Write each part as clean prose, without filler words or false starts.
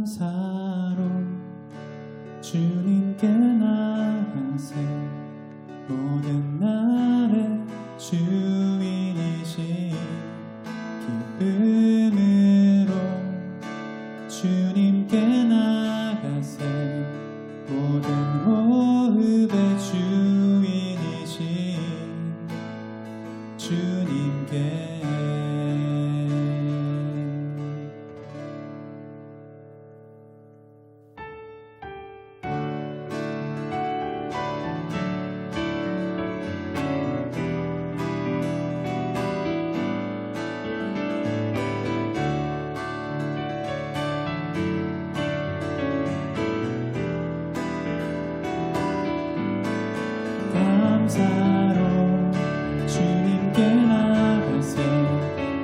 감사로 주님께 나가세. 모든 날의 주인이신 기쁨으로 주님께 나가세. 모든 호흡의 주인이신 주님께. 감사로 주님께 나가세.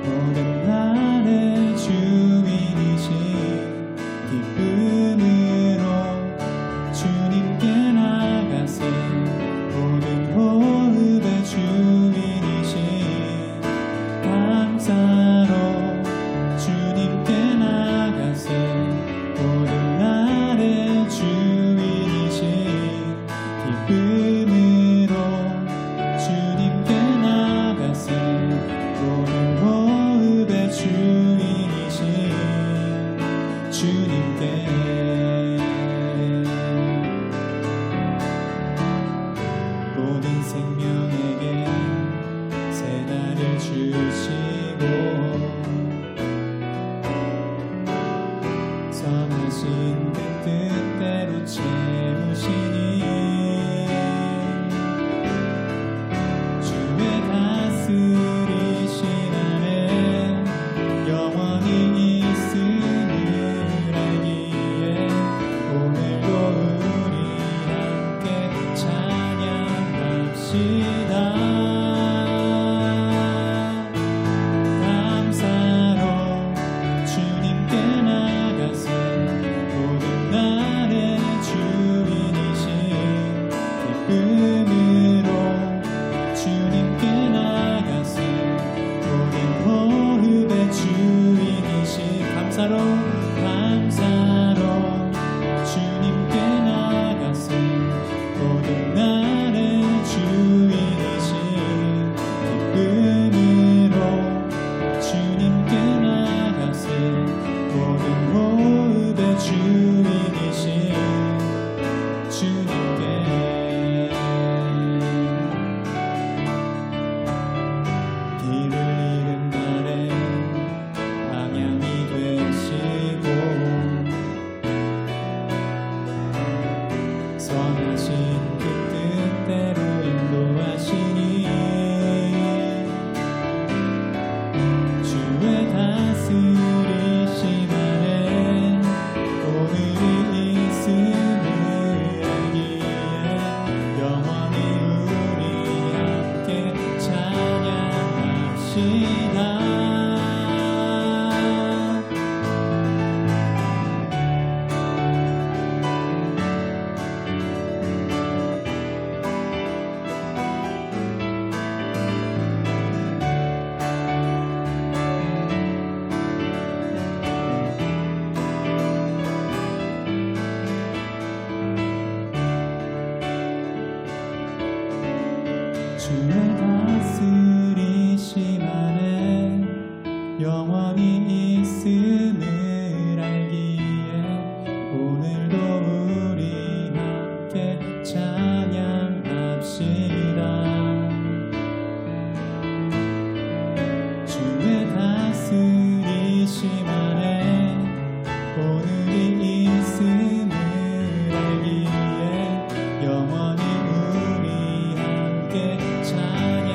모든 날의 주인이신 기쁨으로 주님께 나가세. 모든 호흡의 주인이신 감사로 주님께 나가세. 모든 날의 주인이신 기쁨으로 주님께. 모든 생명에게 새 날을 주시고 선하신 그 뜻대로 채우시니 주의 다스리심 안에 영원히 있음을 알기에 오늘도 우리 함께 찬양합시다. 감사로 주님께 나가세. 모든 날의 주인이신 기쁨으로 주님께 나가세. 모든 호흡의 주인이신 감사로 주님께 나가세. 모든 날의 주인이신 기쁨으로 주님께 나가세. 모든 호흡의 주인이신 주님께. 길을 잃은 날에 방향이 되시고 선하신 그 뜻대로 인도하시니 주의 다스리심 안에 오늘이 있음을 알기에 영원히 우리 함께 찬양합시다. 주의 다스리심 안에 영원히 있음을 알기에 오늘도 우리 함께 찬양합시다. 주의 다스리심 안에 오늘이 있음을 알기에 영원히 우리 함께 찬양합시다.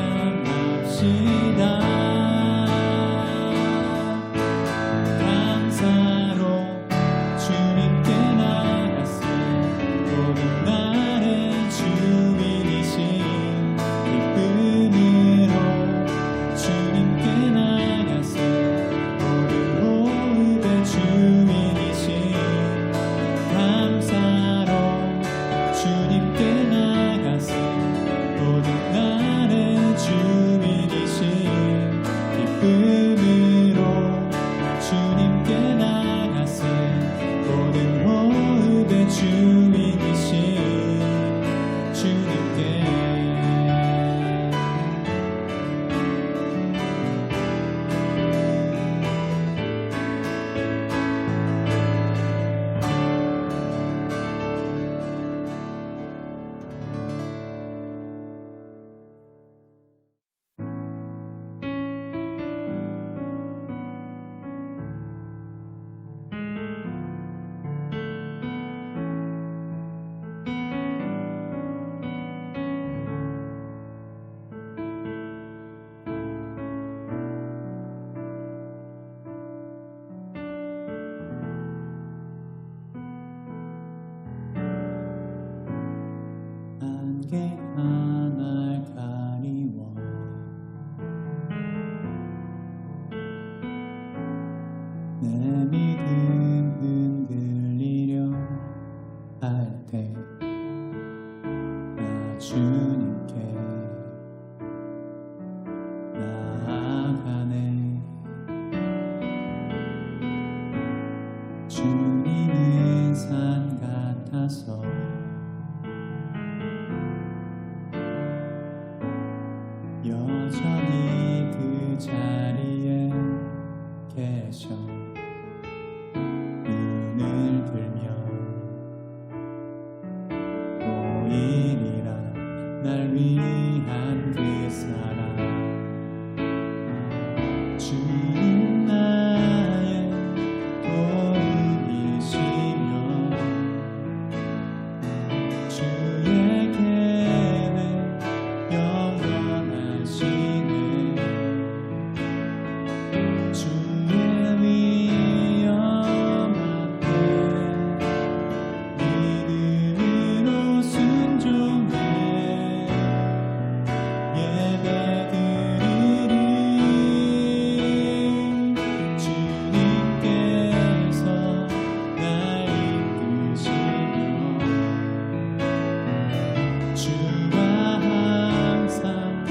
주께 하날 가리워 내 믿음 흔들리려 할 때 나 주님께 나아가네 주님은 산 같아서 여전히 그 자리에 계셔 눈을 들며 보이리라 날 위한 그 사랑 주는 나의 도움이시며 주의 계획 영원하시네 주의 위엄 앞에 믿음으로 순종해 예배드리리 주님께서 날 이끄시며 주와 항상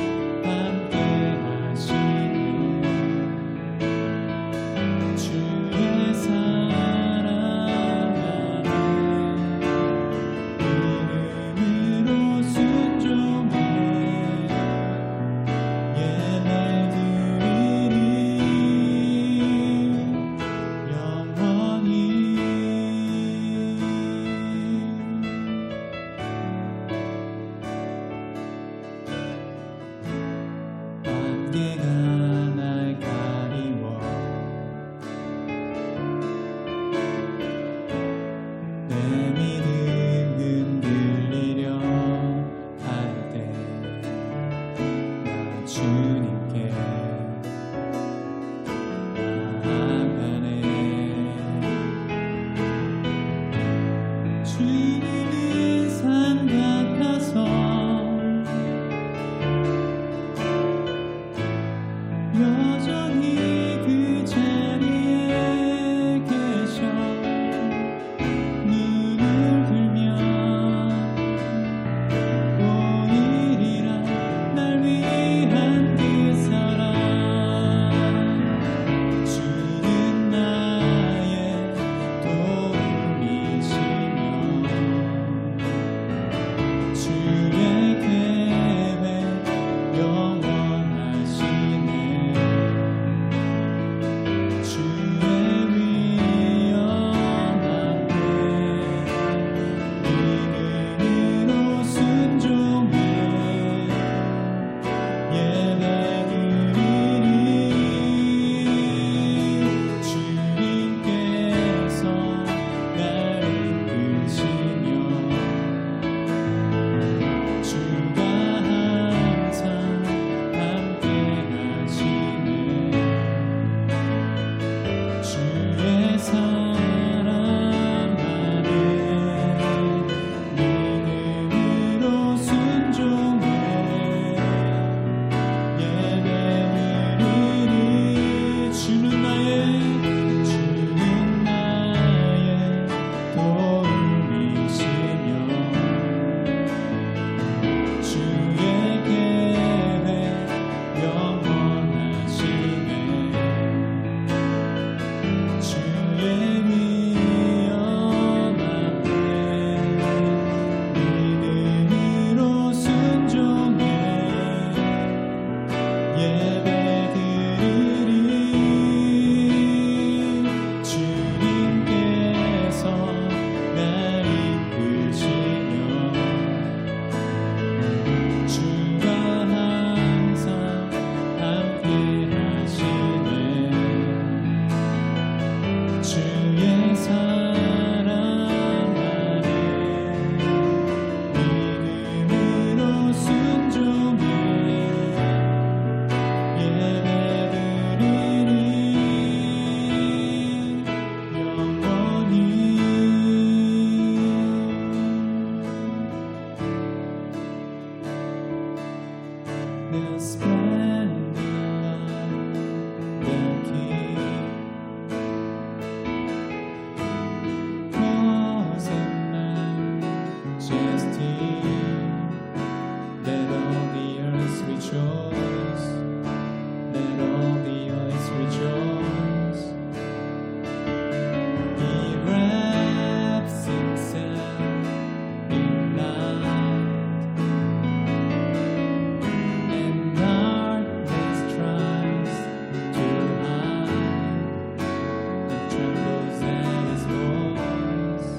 the splendor of the King. Cause in majesty, let all the earth rejoice. Let all the earth rejoice. He wraps himself in light, and darkness tries to hide. It trembles at his voice.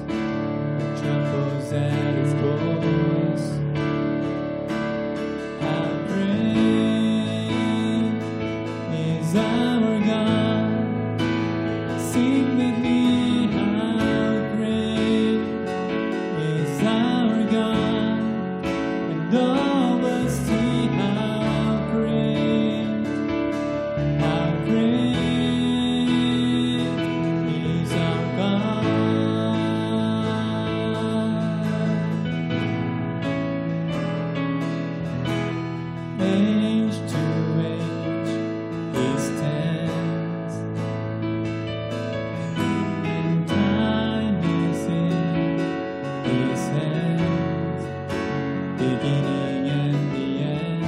It trembles at his voice. How great is our God? Sing with me, how great is our God, and all will see how great is our God. Age to age he stands, and time is in his hands. Beginning and the end,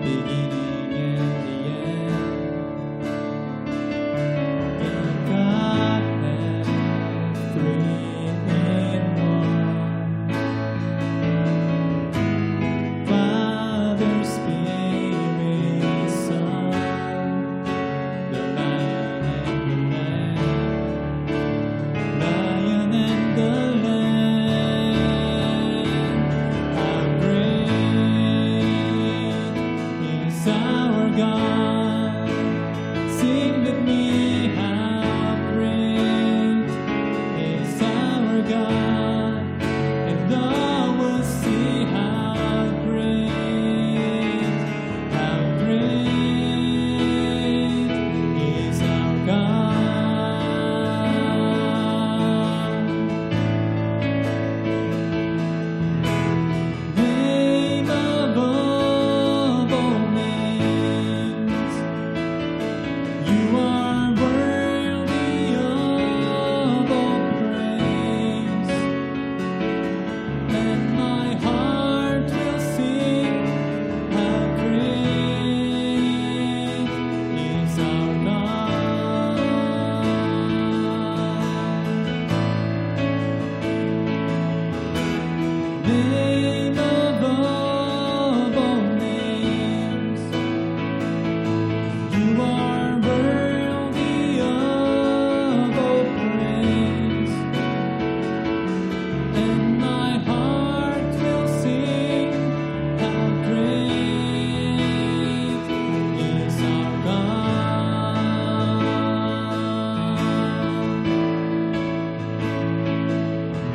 beginning and the end. The Godhead, three in one. Father, Spirit, Son, the Lion and the Lamb, Lion and the Lamb. How great is our God? Sing with me, how great is our God, and all will see how great is our God. Name above all names, you are worthy of all praise, and my heart will sing how great is our God. Name above all names, you are worthy of all praise, and my heart will sing how great is our God.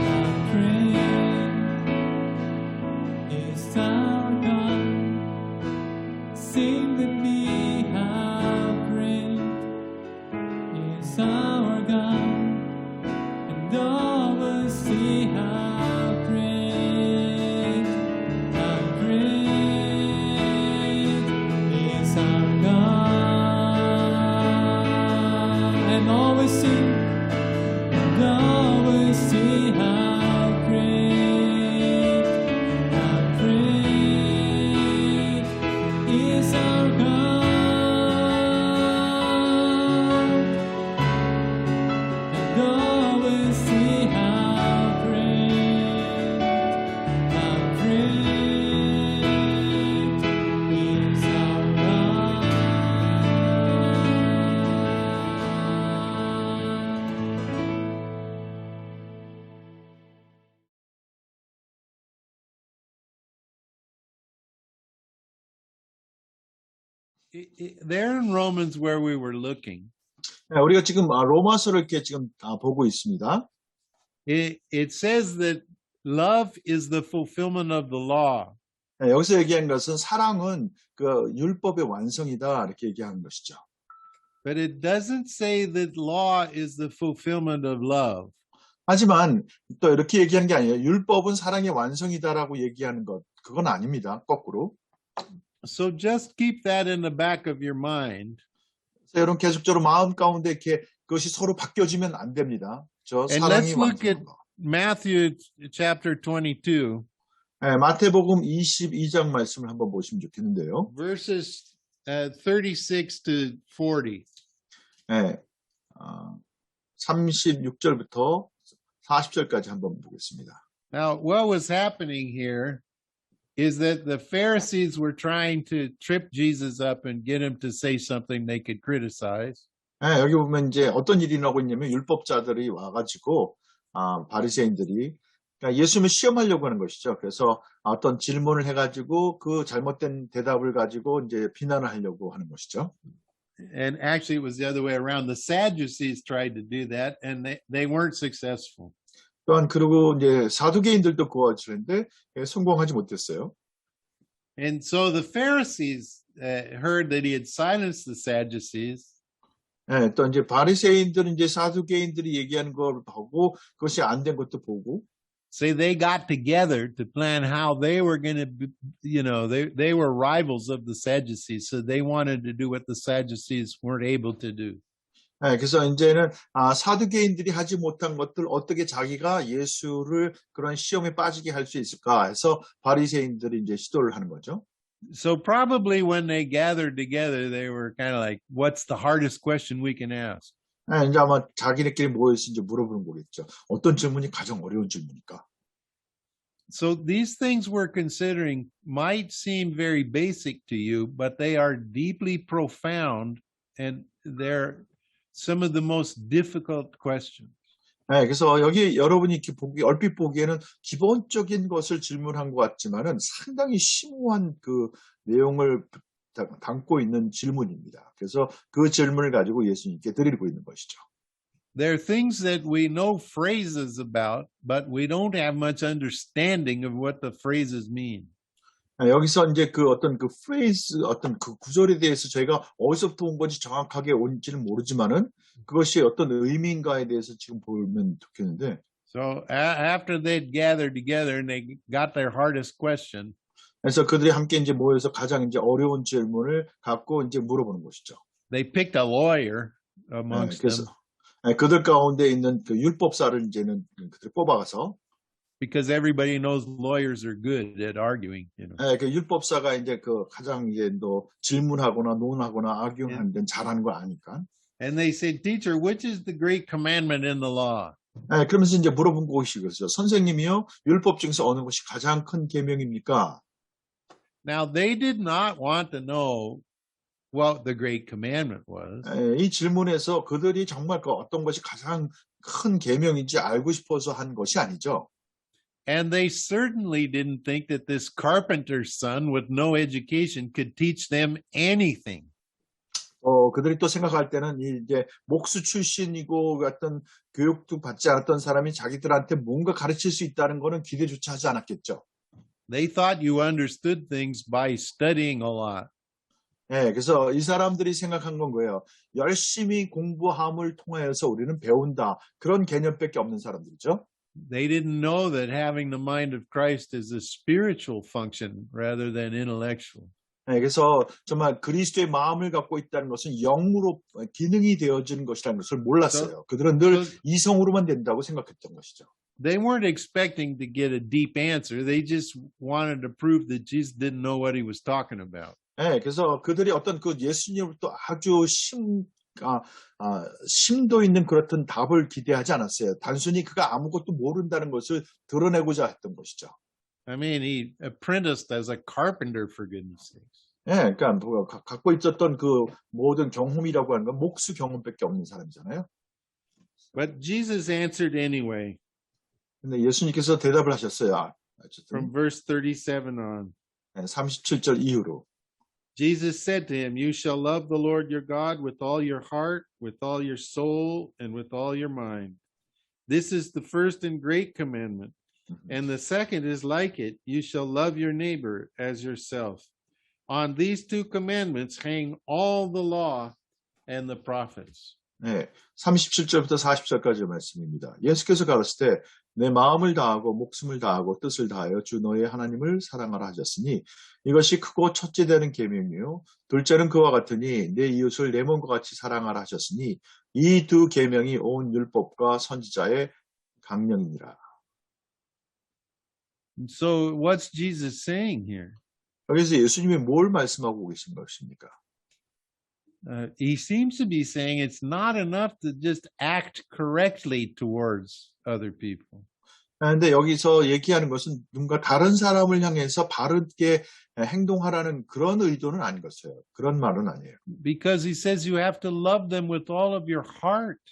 How great is our God? Sing with me, how great is our God, and all will see how great is our God, and all will see, and all will see how great is our God, and all will see how great is our God. There in Romans where we were looking, 네, 우리가 지금 로마서를 이렇게 지금 보고 있습니다. it says that love is the fulfillment of the law. 네, 여기서 얘기한 것은 사랑은 그 율법의 완성이다 이렇게 얘기하는 것이죠. But it doesn't say that law is the fulfillment of love. 하지만 또 이렇게 얘기하는 게 아니에요. 율법은 사랑의 완성이다라고 얘기하는 것, 그건 아닙니다. 거꾸로. So just keep that in the back of your mind. 그래서 여러분 계속적으로 마음 가운데 이렇게 그것이 서로 바뀌어지면 안 됩니다. 저 And 사랑이 let's look at 완성한 거. Matthew chapter 22, 네, 마태복음 22장 말씀을 한번 보시면 좋겠는데요. verses 36 to 40. 네, 36절부터 40절까지 한번 보겠습니다. Now, what was happening here is that the Pharisees were trying to trip Jesus up and get him to say something they could criticize. 네, 여기 보면 이제 어떤 일이 나고 있냐면 율법자들이 와가지고 바리새인들이 그러니까 예수님을 시험하려고 하는 것이죠. 그래서 어떤 질문을 해가지고 그 잘못된 대답을 가지고 이제 비난을 하려고 하는 것이죠. And actually, it was the other way around. The Sadducees tried to do that, and they weren't successful. 또한 그리고 이제 사두개인들도 그것을 성공하지 못했어요. And so the Pharisees heard that he had silenced the Sadducees. 네, 또 이제 바리새인들은 이제 사두개인들이 얘기하는 걸 보고 그것이 안 된 것도 보고. So they got together to plan how they were going to, they were rivals of the Sadducees. So they wanted to do what the Sadducees weren't able to do. 네, 그래서 이제는 사두개인들이 하지 못한 것들 어떻게 자기가 예수를 그런 시험에 빠지게 할 수 있을까 해서 바리새인들이 이제 시도를 하는 거죠. So probably when they gathered together, they were kind of like, what's the hardest question we can ask? 네, 이제 아마 자기네끼리 모여서 이제 물어보는 거겠죠. 어떤 질문이 가장 어려운 질문일까? So these things we're considering might seem very basic to you, but they are deeply profound, and they're some of the most difficult questions. 네, 그래서 여기 여러분이 이렇게 얼핏 보기에는 기본적인 것을 질문한 것 같지만은 상당히 심오한 그 내용을 담고 있는 질문입니다. 그래서 그 질문을 가지고 예수님께 드리고 있는 것이죠. There are things that we know phrases about, but we don't have much understanding of what the phrases mean. 여기서 이제 그 어떤 그 phrase, 어떤 그 구절에 대해서 저희가 어디서부터 온 건지 정확하게 온지는 모르지만은 그것이 어떤 의미인가에 대해서 지금 보면 좋겠는데. So after they'd gathered together and they got their hardest question. 그래서 그들이 함께 이제 모여서 가장 이제 어려운 질문을 갖고 이제 물어보는 것이죠. They picked a lawyer amongst them. 그들 가운데 있는 그 율법사를 이제는 그들 뽑아가서. Because everybody knows lawyers are good at arguing, 네, 그 율법사가 이제 그 가장 이제 또 질문하거나 논하거나 arguing하는 데는 잘하는 걸 아니까. And they said, "Teacher, which is the great commandment in the law?" 네, 그러면서 이제 물어본 것이 그렇죠. 선생님이요, 율법 중에서 어느 것이 가장 큰 계명입니까? Now they did not want to know what the great commandment was. 이 질문에서 그들이 정말 그 어떤 것이 가장 큰 계명인지 알고 싶어서 한 것이 아니죠. And they certainly didn't think that this carpenter's son with no education could teach them anything. 그들이 또 생각할 때는 이제 목수 출신이고 어떤 교육도 받지 않았던 사람이 자기들한테 뭔가 가르칠 수 있다는 거는 기대조차 하지 않았겠죠. They thought you understood things by studying a lot. 네, 그래서 이 사람들이 생각한 건 거예요. 열심히 공부함을 통해서 우리는 배운다. 그런 개념밖에 없는 사람들이죠. They didn't know that having the mind of Christ is a spiritual function rather than intellectual. 네, 그래서 정말 그리스도의 마음을 갖고 있다는 것은 영으로 기능이 되어지는 것이라는 것을 몰랐어요. 그들은 늘 이성으로만 된다고 생각했던 것이죠. They weren't expecting to get a deep answer. They just wanted to prove that Jesus didn't know what he was talking about. 네, 그래서 그들이 어떤 그 예수님으로부터 아주 심도 있는 그렇던 답을 기대하지 않았어요. 단순히 그가 아무것도 모른다는 것을 드러내고자 했던 것이죠. I mean, he apprenticed as a carpenter, for goodness sakes. 네, 그러니까 갖고 있었던 그 모든 경험이라고 하는 건 목수 경험밖에 없는 사람이잖아요. But Jesus answered anyway. 근데 예수님께서 대답을 하셨어요. From verse 37 on. 37절 이후로. Jesus said to him, "You shall love the Lord your God with all your heart, with all your soul, and with all your mind. This is the first and great commandment. And the second is like it. You shall love your neighbor as yourself. On these two commandments hang all the law and the prophets." 네, 37절부터 40절까지의 말씀입니다. 예수께서 가르치되 내 마음을 다하고 목숨을 다하고 뜻을 다하여 주 너의 하나님을 사랑하라 하셨으니 이것이 크고 첫째 되는 계명이요 둘째는 그와 같으니 내 이웃을 내 몸과 같이 사랑하라 하셨으니 이 두 계명이 온 율법과 선지자의 강령이니라. So what's Jesus saying here? 여기서 예수님이 뭘 말씀하고 계신 것입니까? He seems to be saying it's not enough to just act correctly towards other people. 그런데 여기서 얘기하는 것은 누군가 다른 사람을 향해서 바르게 행동하라는 그런 의도는 아닌 것이에요. 그런 말은 아니에요. Because he says you have to love them with all of your heart.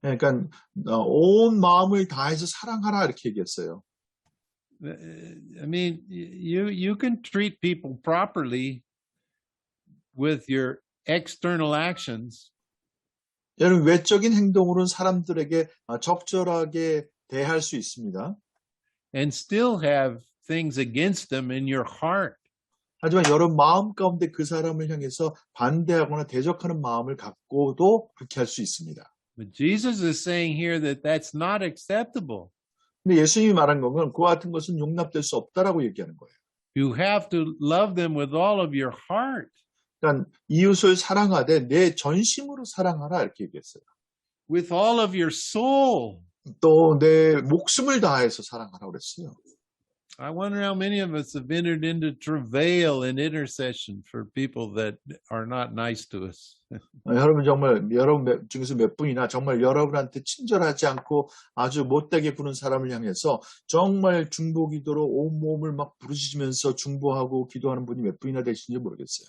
그러니까 온 마음을 다해서 사랑하라 이렇게 얘기했어요. I mean, you can treat people properly with your external actions. 여러분 외적인 행동으로는 사람들에게 적절하게 대할 수 있습니다. And still have things against them in your heart. 하지만 여러분 마음 가운데 그 사람을 향해서 반대하거나 대적하는 마음을 갖고도 그렇게 할 수 있습니다. But Jesus is saying here that that's not acceptable. 근데 예수님이 말한 건 그와 같은 것은 용납될 수 없다라고 얘기하는 거예요. You have to love them with all of your heart. 그러니까 이웃을 사랑하되 내 전심으로 사랑하라 이렇게 얘기했어요. With all of your soul. 또 내 목숨을 다해서 사랑하라 그랬어요. I wonder how many of us have entered into travail and intercession for people that are not nice to us. 여러분 정말 여러분 중에서 몇 분이나 정말 여러분한테 친절하지 않고 아주 못되게 구는 사람을 향해서 정말 중보기도로 온몸을 막 부르짖으면서 중보하고 기도하는 분이 몇 분이나 되시는지 모르겠어요.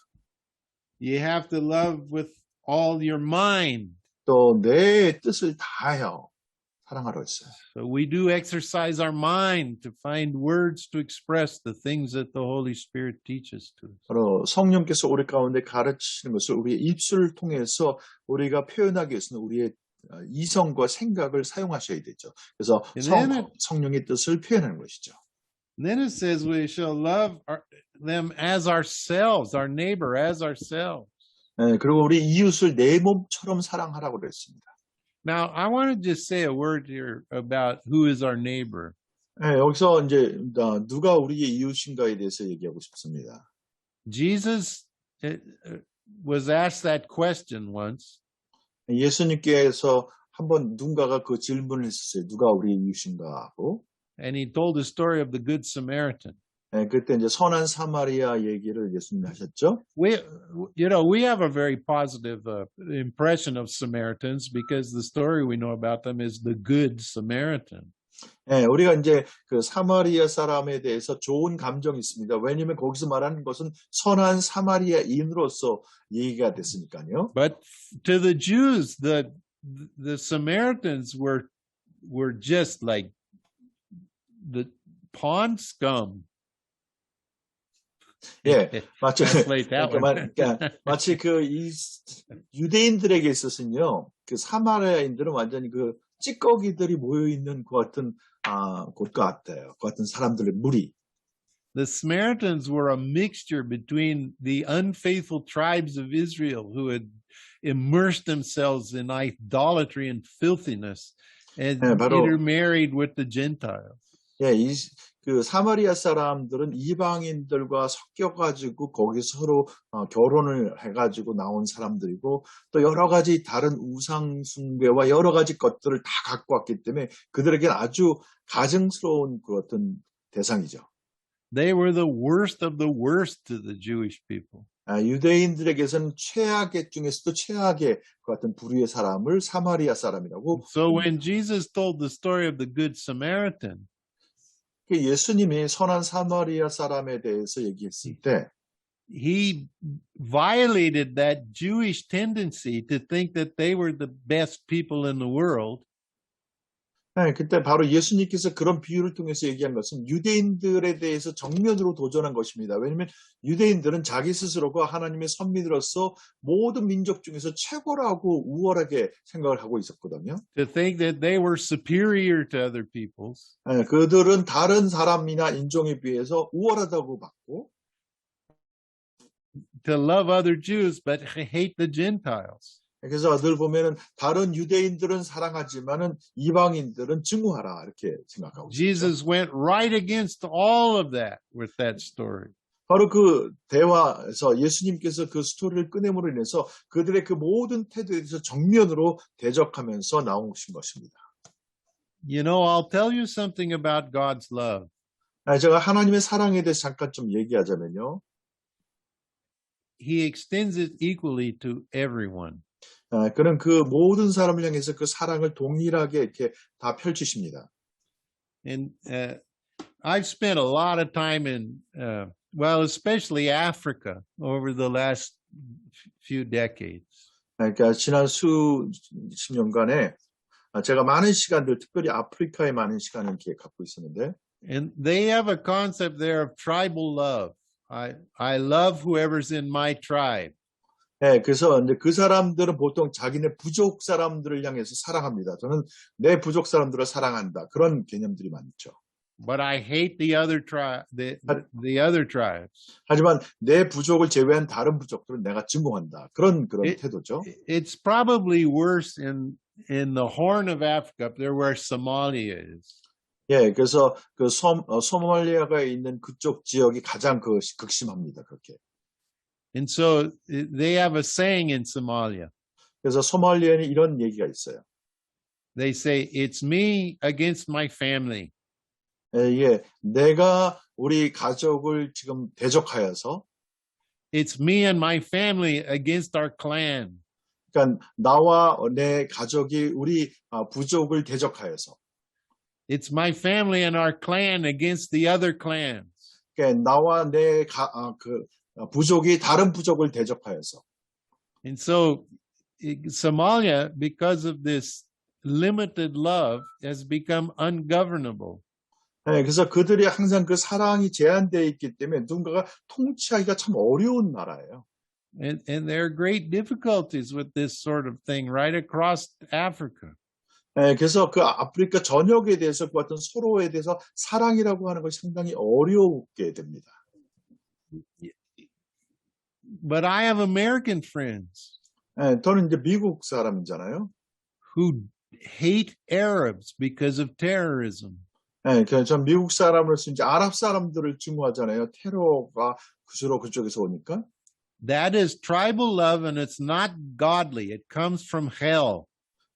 You have to love with all your mind. 또 내 뜻을 다하여 사랑하라 했어요. So we do exercise our mind to find words to express the things that the Holy Spirit teaches to us. 바로 성령께서 우리 가운데 가르치시는 것을 우리의 입술을 통해서 우리가 표현하기 위해서는 우리의 이성과 생각을 사용하셔야 되죠. 그래서 성령의 뜻을 표현하는 것이죠. Then it says we shall love them as ourselves, our neighbor as ourselves. 네, 그리고 우리 이웃을 내 몸처럼 사랑하라고 그랬습니다. Now, I want to just say a word here about who is our neighbor. 네, 여기서 이제 누가 우리의 이웃인가에 대해서 얘기하고 싶습니다. Jesus was asked that question once. 예수님께서 한번 누군가가 그 질문을 했었어요. 누가 우리의 이웃인가 하고. And he told the story of the Good Samaritan. 네, 그때 이제 선한 사마리아 얘기를 예수님이 하셨죠. We have a very positive impression of Samaritans because the story we know about them is the Good Samaritan. 네, 우리가 이제 그 사마리아 사람에 대해서 좋은 감정이 있습니다. 왜냐하면 거기서 말하는 것은 선한 사마리아인으로서 얘기가 됐으니까요. But to the Jews, the Samaritans were just like the pond scum. 예, 마치 그 유대인들에게 있어서는요, 그 사마리아인들은 완전히 그 찌꺼기들이 모여 있는 그 같은 곳 같아요. 그 같은 사람들의 무리. The Samaritans were a mixture between the unfaithful tribes of Israel who had immersed themselves in idolatry and filthiness and intermarried with the Gentiles. 예, 그 사마리아 사람들은 이방인들과 섞여가지고 거기서 서로 결혼을 해가지고 나온 사람들이고 또 여러 가지 다른 우상 숭배와 여러 가지 것들을 다 갖고 왔기 때문에 그들에게는 아주 가증스러운 그 어떤 대상이죠. They were the worst of the worst to the Jewish people. 유대인들에게서는 최악의 중에서도 최악의 그 같은 부류의 사람을 사마리아 사람이라고. So when Jesus told the story of the Good Samaritan, 예수님이 선한 사마리아 사람에 대해서 얘기했을 때 he violated that Jewish tendency to think that they were the best people in the world. 네, 그때 바로 예수님께서 그런 비유를 통해서 얘기한 것은 유대인들에 대해서 정면으로 도전한 것입니다. 왜냐하면 유대인들은 자기 스스로가 하나님의 선민으로서 모든 민족 중에서 최고라고 우월하게 생각을 하고 있었거든요. To think that they were superior to other peoples. 네, 그들은 다른 사람이나 인종에 비해서 우월하다고 봤고 To love other Jews but hate the Gentiles. 그래서 늘 보면은 다른 유대인들은 사랑하지만은 이방인들은 증오하라 이렇게 생각하고 있죠. Jesus went right against all of that with that story. 바로 그 대화에서 예수님께서 그 스토리를 꺼냄으로 인해서 그들의 그 모든 태도에 대해서 정면으로 대적하면서 나오신 것입니다. You know, I'll tell you something about God's love. 제가 하나님의 사랑에 대해서 잠깐 좀 얘기하자면요. He extends it equally to everyone. 그는 그 모든 사람을 향해서 그 사랑을 동일하게 이렇게 다 펼치십니다. And I've spent a lot of time in, well, especially Africa over the last few decades. 그러니까 지난 수십 년간에 제가 많은 시간들, 특별히 아프리카에 많은 시간을 이렇게 갖고 있었는데, And they have a concept there of tribal love. I love whoever's in my tribe. 네, 그래서 이제 그 사람들은 보통 자기네 부족 사람들을 향해서 사랑합니다. 저는 내 부족 사람들을 사랑한다. 그런 개념들이 많죠. But I hate the other tribes. 하지만 내 부족을 제외한 다른 부족들은 내가 증오한다. 그런 태도죠. It's probably worse in the Horn of Africa, up there where Somalia is. 예, 그래서 그 소말리아가 있는 그쪽 지역이 가장 극심합니다. 그렇게. And so they have a saying in Somalia. 그래서 소말리아에는 이런 얘기가 있어요. They say, it's me against my family. 예, 내가 우리 가족을 지금 대적하여서 It's me and my family against our clan. 그러니까 나와 내 가족이 우리 부족을 대적하여서 It's my family and our clan against the other clans. 그러니까 나와 내 부족이 다른 부족을 대적하여서 And so Somalia, because of this limited love, has become ungovernable. 네, 그래서 그들이 항상 그 사랑이 제한되어 있기 때문에 누군가가 통치하기가 참 어려운 나라예요. And there are great difficulties with this sort of thing right across Africa. 네, 그래서 그 아프리카 전역에 대해서 그 어떤 서로에 대해서 사랑이라고 하는 것이 상당히 어렵게 됩니다. But I have American friends. 네, 저는 이제 미국 사람이잖아요. Who hate Arabs because of terrorism. 네, 전 미국 사람으로서 이제 아랍 사람들을 증오하잖아요. 테러가 주로 그쪽에서 오니까. That is tribal love, and it's not godly. It comes from hell.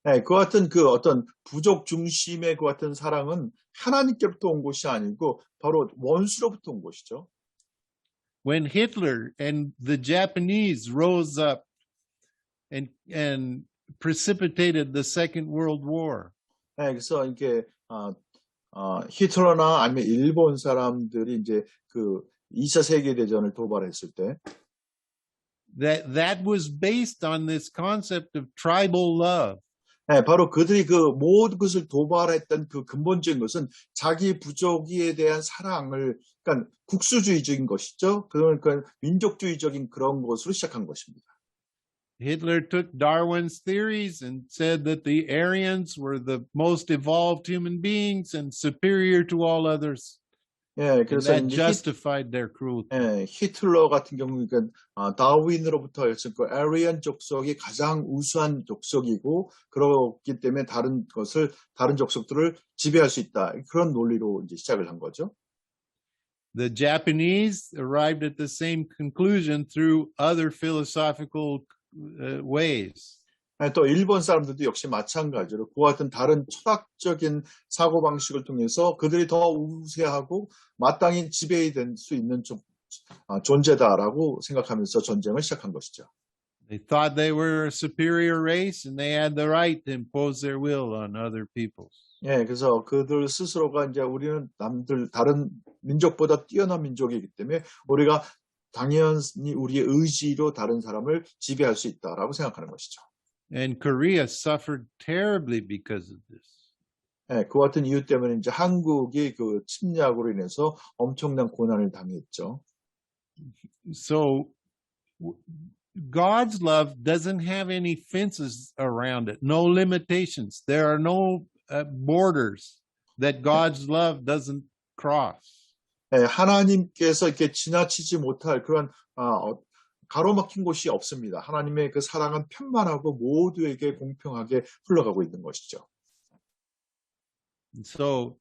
네, 그 같은 그 어떤 부족 중심의 그 같은 사랑은 하나님께부터 온 것이 아니고 바로 원수로부터 온 것이죠. When Hitler and the Japanese rose up and precipitated the Second World War. 네, 그래서 이게 히틀러나 아니면 일본 사람들이 이제 그 2차 세계 대전을 도발했을 때 that was based on this concept of tribal love. 네, 바로 그들이 그 모든 것을 도발했던 그 근본적인 것은 자기 부족에 대한 사랑을, 그러니까 국수주의적인 것이죠. 그러니까 민족주의적인 그런 것으로 시작한 것입니다. Hitler took Darwin's theories and said that the Aryans were the most evolved human beings and superior to all others. 예, 그래서 that justified their cruelty. 예, 히틀러 같은 경우는 다윈으로부터 해서 그 아리안 족속이 가장 우수한 족속이고 그렇기 때문에 다른 족속들을 지배할 수 있다. 그런 논리로 이제 시작을 한 거죠. The Japanese arrived at the same conclusion through other philosophical ways. 또 일본 사람들도 역시 마찬가지로 그와 같은 다른 철학적인 사고방식을 통해서 그들이 더 우세하고 마땅히 지배될 수 있는 존재다라고 생각하면서 전쟁을 시작한 것이죠. They thought they were a superior race and they had the right to impose their will on other peoples. 예, 그래서 그들 스스로가 이제 우리는 다른 민족보다 뛰어난 민족이기 때문에 우리가 당연히 우리의 의지로 다른 사람을 지배할 수 있다라고 생각하는 것이죠. And Korea suffered terribly because of this. 네, 그 같은 이유 때문에 이제 한국이 그 침략으로 인해서 엄청난 고난을 당했죠. So God's love doesn't have any fences around it, no limitations. There are no borders that God's love doesn't cross. 네, 하나님께서 이렇게 지나치지 못할 그런 가로막힌 곳이 없습니다. 하나님의 그 사랑은 편만하고 모두에게 공평하게 흘러가고 있는 것이죠. So,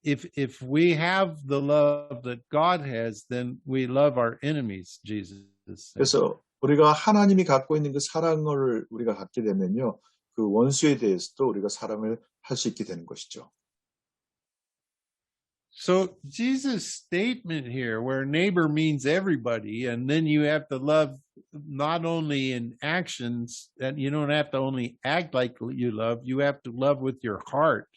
if we have the love that God has, then we love our enemies, Jesus said. 그래서 우리가 하나님이 갖고 있는 그 사랑을 우리가 갖게 되면요, 그 원수에 대해서도 우리가 사랑을 할 수 있게 되는 것이죠. So Jesus' statement here, where neighbor means everybody, and then you have to love not only in actions, and you don't have to only act like you have to love with your heart.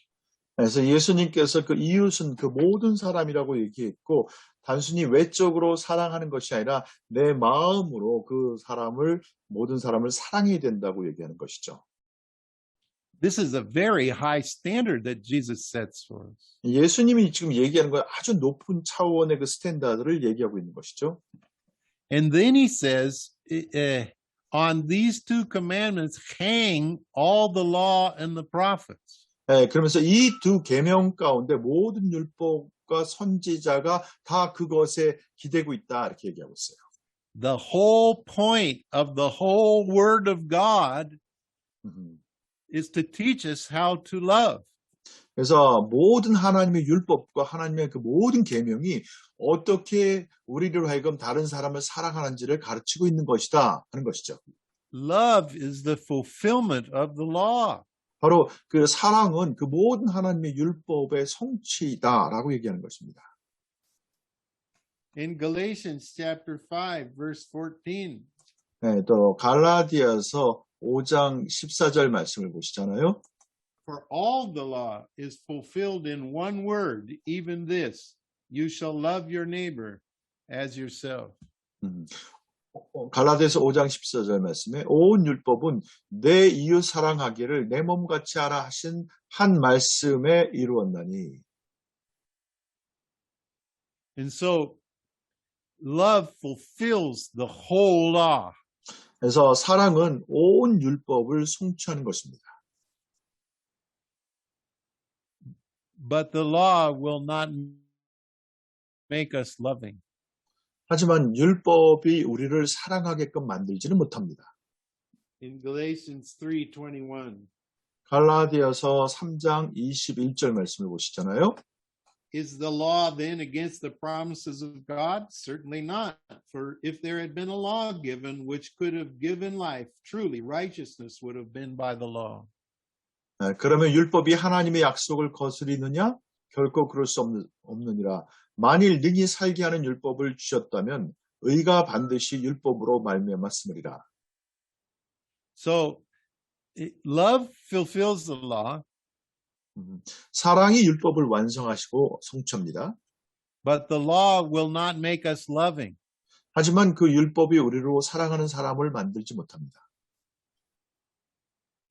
그래서 예수님께서 그 이웃은 그 모든 사람이라고 얘기했고, 단순히 외적으로 사랑하는 것이 아니라 내 마음으로 그 사람을, 모든 사람을 사랑해야 된다고 얘기하는 것이죠. This is a very high standard that Jesus sets for us. 예수님이 지금 얘기하는 건 아주 높은 차원의 그 스탠다드를 얘기하고 있는 것이죠. And then he says, on these two commandments hang all the law and the prophets. 네, 그러면서 이 두 계명 가운데 모든 율법과 선지자가 다 그것에 기대고 있다 이렇게 얘기하고 있어요. The whole point of the whole word of God is to teach us how to love. 그래서 모든 하나님의 율법과 하나님의 그 모든 계명이 어떻게 우리를 하여금 다른 사람을 사랑하는지를 가르치고 있는 것이다 하는 것이죠. Love is the fulfillment of the law. 바로 그 사랑은 그 모든 하나님의 율법의 성취다라고 얘기하는 것입니다. In Galatians chapter 5 verse 14. 네, 또 갈라디아서 5장 14절 말씀을 보시잖아요. For all the law is fulfilled in one word, even this, you shall love your neighbor as yourself. 갈라디아서 5장 14절 말씀에 온 율법은 내 이웃 사랑하기를 내 몸같이 하라 하신 한 말씀에 이루었나니. And so love fulfills the whole law. 그래서 사랑은 온 율법을 성취하는 것입니다. But the law will not make us loving. 하지만 율법이 우리를 사랑하게끔 만들지는 못합니다. In Galatians 3:21. 갈라디아서 3장 21절 말씀을 보시잖아요. Is the law then against the promises of God? Certainly not. For if there had been a law given which could have given life, truly righteousness would have been by the law. 그러면 율법이 하나님의 약속을 거스리느냐? 결코 그럴 수 없느니라. 만일 능히 살게 하는 율법을 주셨다면 의가 반드시 율법으로 말미암았으리라. So love fulfills the law. 사랑이 율법을 완성하시고 성취합니다. But the law will not make us loving. 하지만 그 율법이 우리로 사랑하는 사람을 만들지 못합니다.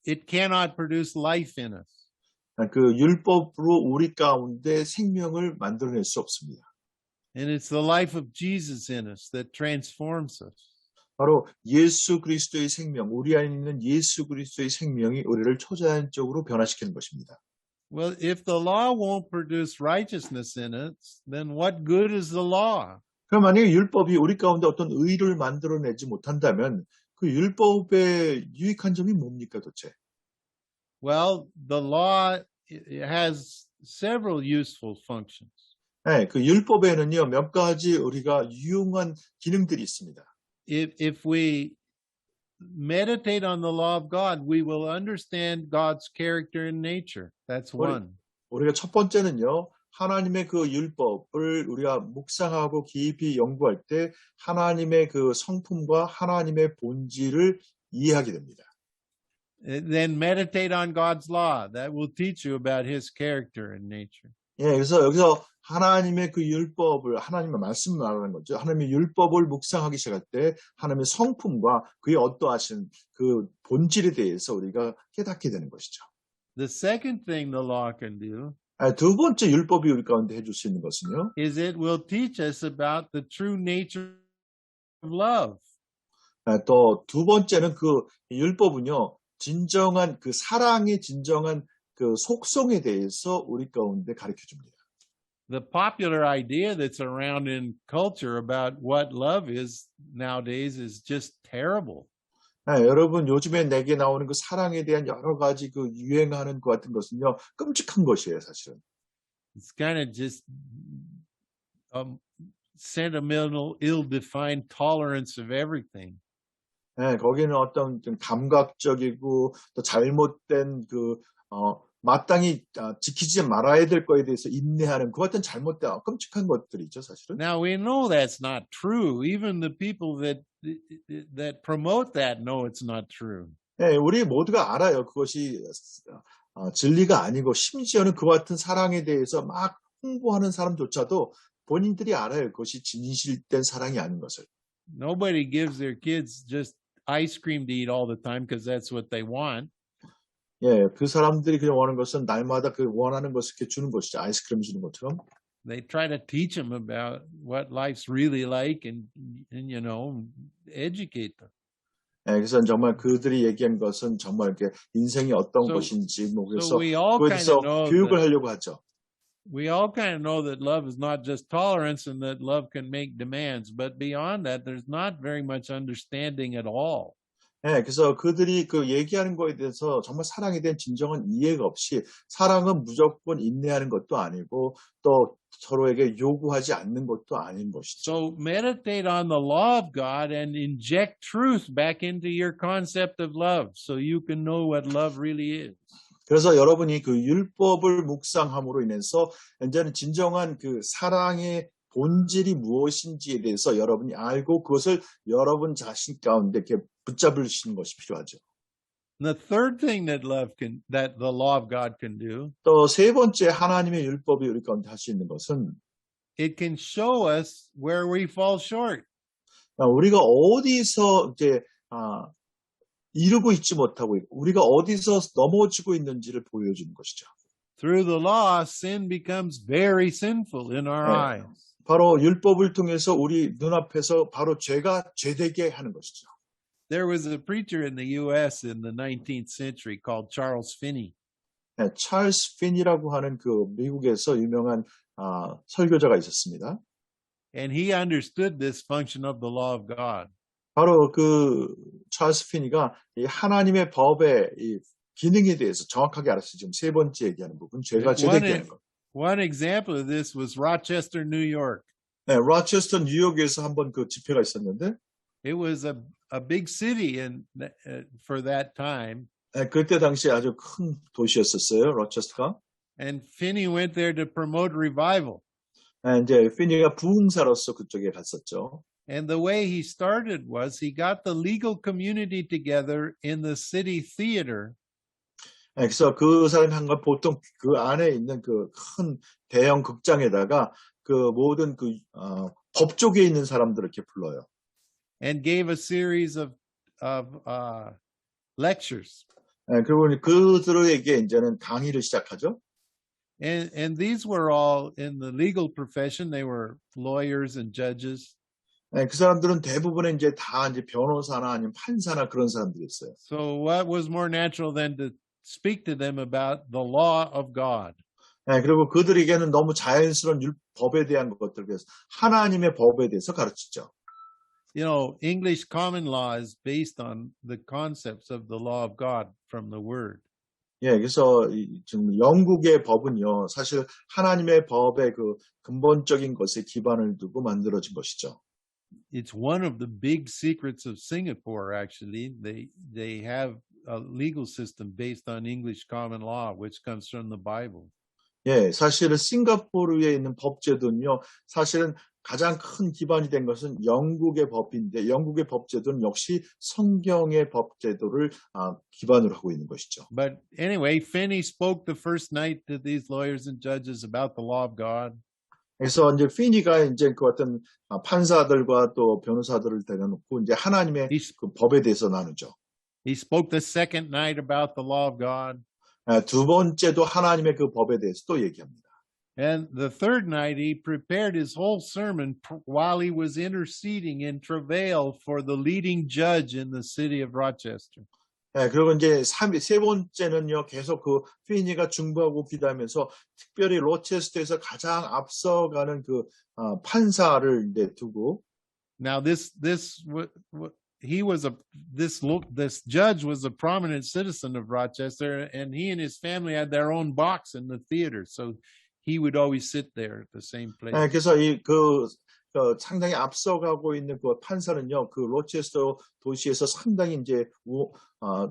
It cannot produce life in us. 그 율법으로 우리 가운데 생명을 만들어낼 수 없습니다. And it's the life of Jesus in us that transforms us. 바로 예수 그리스도의 생명, 우리 안에 있는 예수 그리스도의 생명이 우리를 초자연적으로 변화시키는 것입니다. Well, if the law won't produce righteousness in us, then what good is the law? 그럼 만약에 율법이 우리 가운데 어떤 의를 만들어내지 못한다면 그 율법의 유익한 점이 뭡니까 도대체? Well, the law has several useful functions. 네, 그 율법에는요 몇 가지 우리가 유용한 기능들이 있습니다. If we meditate on the law of God, we will understand God's character and nature. That's one. 우리가 첫 번째는요, 하나님의 그 율법을 우리가 묵상하고 깊이 연구할 때 하나님의 그 성품과 하나님의 본질을 이해하게 됩니다. Then meditate on God's law. That will teach you about His character and nature. 예, 그래서 여기서 하나님의 그 율법을, 하나님의 말씀을 말하는 거죠. 하나님의 율법을 묵상하기 시작할 때 하나님의 성품과 그의 어떠하신 그 본질에 대해서 우리가 깨닫게 되는 것이죠. The second thing the law can do 두 번째 율법이 우리 가운데 해줄 수 있는 것은요. is it will teach us about the true nature of love. 또 두 번째는 그 율법은요. 진정한 그 사랑의 진정한 그 속성에 대해서 우리 가운데 가르쳐 줍니다. the popular idea that's around in culture about what love is nowadays is just terrible. 여러분 요즘에 내게 나오는 그 사랑에 대한 여러 가지 그 유행하는 것 같은 것은요 끔찍한 것이에요 사실은. It's kind of just sentimental, ill-defined tolerance of everything. 거기는 어떤 좀 감각적이고 또 잘못된 그 마땅히 지키지 말아야 될 거에 대해서 인내하는 그 같은 잘못된 끔찍한 것들이죠 사실은. Now we know that's not true. Even the people that promote that know it's not true. 우리 모두가 알아요. 그것이 진리가 아니고 심지어는 그와 같은 사랑에 대해서 막 홍보하는 사람조차도 본인들이 알아요. 그것이 진실된 사랑이 아닌 것을. Nobody gives their kids just ice cream to eat all the time because that's what they want. 그 사람들이 그냥 원하는 것은 날마다 그 원하는 것을 이렇게 주는 것이죠. 아이스크림 주는 것처럼. They try to teach them about what life's really like and you know, educate them. 그래서 정말 그들이 얘기한 것은 정말 이렇게 인생이 어떤 것인지 뭐 그래서 we all 그에 kind 대해서 of know 교육을 that, 하려고 하죠. we all kind of know that love is not just tolerance and that love can make demands, but beyond that, there's not very much understanding at all. 그래서 그들이 그 얘기하는 거에 대해서 정말 사랑에 대한 진정한 이해가 없이 사랑은 무조건 인내하는 것도 아니고 또 서로에게 요구하지 않는 것도 아닌 것이죠. So meditate on the law of God and inject truth back into your concept of love so you can know what love really is. 그래서 여러분이 그 율법을 묵상함으로 인해서 이제는 진정한 그 사랑의 본질이 무엇인지에 대해서 여러분이 알고 그것을 여러분 자신 가운데 이렇게 붙잡으시는 것이 필요하죠. The third thing that the law of God can do, 또 세 번째 하나님의 율법이 우리 가운데 할 수 있는 것은 it can show us where we fall short. 우리가 어디서 이제 이루고 있지 못하고 있고 우리가 어디서 넘어지고 있는지를 보여주는 것이죠. Through the law, sin becomes very sinful in our eyes. 바로 율법을 통해서 우리 눈앞에서 바로 죄가 죄되게 하는 것이죠. There was a preacher in the U.S. in the 19th century called Charles Finney. 찰스 핀이라고 하는 그 미국에서 유명한 설교자가 있었습니다. And he understood this function of the law of God. 바로 그 찰스 핀이가 이 하나님의 법의 이 기능에 대해서 정확하게 알았어요. 지금 세 번째 얘기하는 부분, 죄가 죄되게 하는 것. One example of this was Rochester, New York. 로체스터 뉴욕에서 한번 그 집회가 있었는데, It was a big city for that time. 그때 당시 아주 큰 도시였었어요, 로체스터가. And Finney went there to promote revival. 이제 피니가 부흥사로서 그쪽에 갔었죠. And the way he started was he got the legal community together in the city theater. 그래서 그 사람이 한 건 보통 그 안에 있는 그 큰 대형 극장에다가 그 모든 그 법조계에 있는 사람들을 이렇게 불러요. And gave a series of lectures. 그리고 그들에게 이제는 강의를 시작하죠. And these were all in the legal profession. They were lawyers and judges. 그 사람들은 대부분은 이제 다 이제 변호사나 아니면 판사나 그런 사람들이었어요. So what was more natural than to speak to them about the law of God? 그리고 그들에게는 너무 자연스러운 법에 대한 것들, 그래서 하나님의 법에 대해서 가르치죠. You know, English common law is based on the concepts of the law of God from the Word. 그래서 지금 영국의 법은요, 사실 하나님의 법의 그 근본적인 것에 기반을 두고 만들어진 것이죠. It's one of the big secrets of Singapore, actually. They have a legal system based on English common law, which comes from the Bible. 사실은 싱가포르에 있는 법제도는요, 사실은 가장 큰 기반이 된 것은 영국의 법인데, 영국의 법제도는 역시 성경의 법제도를 기반으로 하고 있는 것이죠. But anyway, Finney spoke the first night to these lawyers and judges about the law of God. 그래서 이제 피니가 이제 그 어떤 판사들과 또 변호사들을 데려놓고 이제 하나님의 그 법에 대해서 나누죠. He spoke the second night about the law of God. 두 번째도 하나님의 그 법에 대해서 또 얘기합니다. And the third night, he prepared his whole sermon while he was interceding in travail for the leading judge in the city of Rochester. 예, 그리고 이제 세 번째는요, 계속 그 피니가 중보하고 기도하면서 특별히 로체스터에서 가장 앞서가는 그 판사를 이제 두고, Now this judge was a prominent citizen of Rochester, and he and his family had their own box in the theater, so he would always sit there at the same place. 예, 그래서 상당히 앞서가고 있는 그 판사는요, 그 로체스터 도시에서 상당히 이제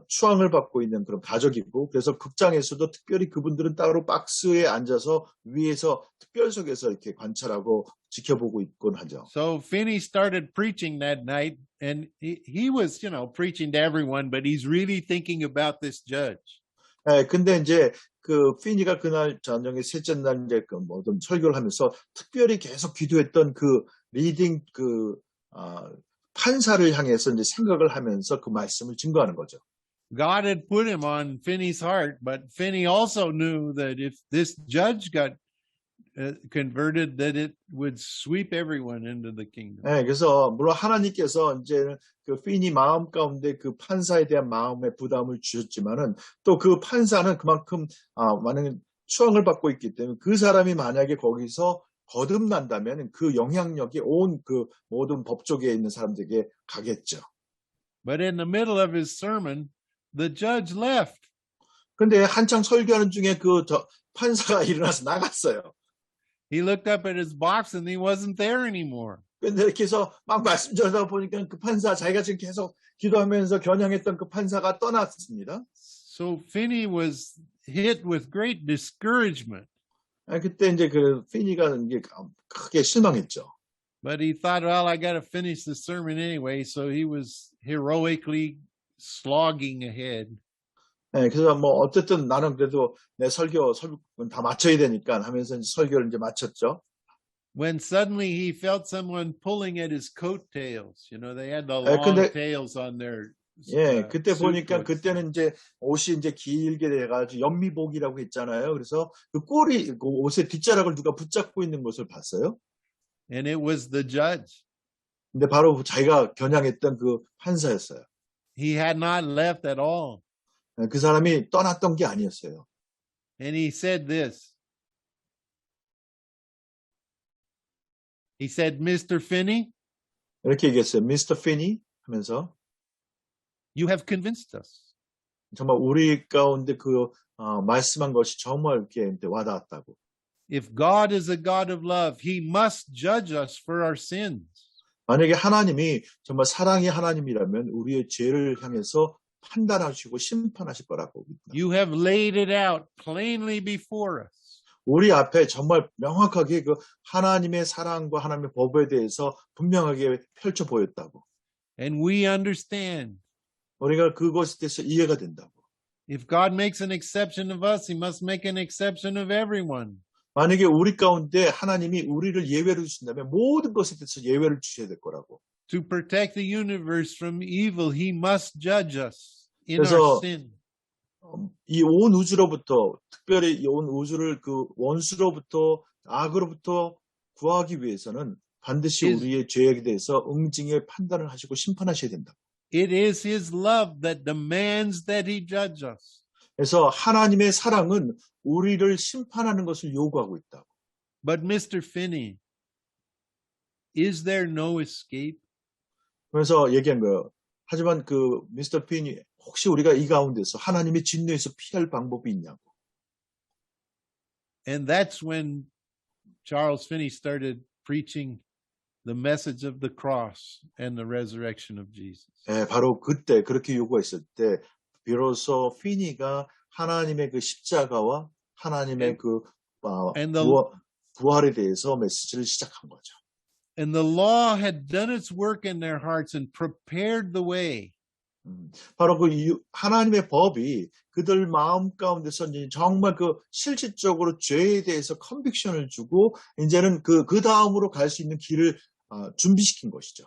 추앙을 받고 있는 그런 가족이고, 그래서 극장에서도 특별히 그분들은 따로 박스에 앉아서 위에서 특별석에서 이렇게 관찰하고 지켜보고 있곤 하죠. So Finney started preaching that night, and he was, preaching to everyone, but he's really thinking about this judge. 예, 근데 이제 그 피니가 그날 저녁에 셋째 날 이제 그 모든 설교를 하면서 특별히 계속 기도했던 그 리딩 판사를 향해서 이제 생각을 하면서 그 말씀을 증거하는 거죠. God had put him on Finney's heart, but Finney also knew that if this judge got converted, that it would sweep everyone into the kingdom. 네, 그래서 물론 하나님께서 이제 그 피니 마음 가운데 그 판사에 대한 마음의 부담을 주셨지만은 또 그 판사는 그만큼 많은 추앙을 받고 있기 때문에 그 사람이 만약에 거기서 거듭난다면 그 영향력이 온 그 모든 법조계에 있는 사람들에게 가겠죠. But in the middle of his sermon, the judge left. 근데 한창 설교하는 중에 판사가 일어나서 나갔어요. He looked up at his box and he wasn't there anymore. 근데 이렇게 해서 막 말씀 전하다 보니까 그 판사, 자기가 지금 계속 기도하면서 겨냥했던 그 판사가 떠났습니다. So Finney was hit with great discouragement. 그때 이제 그 피니가 이제 크게 실망했죠. But he thought, well, I got to finish the sermon anyway. So he was heroically slogging ahead. 네, 그래서 뭐 어쨌든 나는 그래도 내 설교는 다 마쳐야 되니까 하면서 이제 설교를 이제 마쳤죠. When suddenly he felt someone pulling at his coattails. They had the long tails on their. 예, 그때 보니까 suitcoats. 그때는 이제 옷이 이제 길게 돼가지고 연미복이라고 했잖아요. 그래서 그 옷의 뒷자락을 누가 붙잡고 있는 것을 봤어요. And it was the judge. 근데 바로 자기가 겨냥했던 그 판사였어요. He had not left at all. 그 사람이 떠났던 게 아니었어요. And he said this. He said, Mr. Finney, 이렇게 얘기했어요. Mr. Finney 하면서 you have convinced us. 정말 우리 가운데 말씀한 것이 정말 이렇게 와닿았다고. If God is a God of love, he must judge us for our sins. 만약에 하나님이 정말 사랑의 하나님이라면 우리의 죄를 향해서 판단하시고 심판하실 거라고 믿습니다. You have laid it out plainly before us. 우리 앞에 정말 명확하게 그 하나님의 사랑과 하나님의 법에 대해서 분명하게 펼쳐 보였다고. And we understand. 우리가 그것에 대해서 이해가 된다고. If God makes an exception of us, he must make an exception of everyone. 만약에 우리 가운데 하나님이 우리를 예외로 주신다면 모든 것에 대해서 예외를 주셔야 될 거라고. To protect the universe from evil, he must judge us in our sin. 이 온 우주로부터 특별히 이 온 우주를 그 원수로부터 악으로부터 구하기 위해서는 반드시 우리의 죄에 대해서 응징의 판단을 하시고 심판하셔야 된다. It is his love that demands that he judge us. 그래서 하나님의 사랑은 우리를 심판하는 것을 요구하고 있다고. But Mr. Finney, is there no escape? 그래서 얘기한 거예요. 하지만 그 미스터 피니 혹시 우리가 이 가운데서 하나님의 진노에서 피할 방법이 있냐고. And that's when Charles Finney started preaching the message of the cross and the resurrection of Jesus. 네, 바로 그때 그렇게 요구했을 때 비로소 피니가 하나님의 그 십자가와 하나님의 부활에 대해서 메시지를 시작한 거죠. And the law had done its work in their hearts and prepared the way. 바로 그 하나님의 법이 그들 마음 가운데서 정말 그 실질적으로 죄에 대해서 컨빅션을 주고 이제는 그 다음으로 갈 수 있는 길을 준비시킨 것이죠.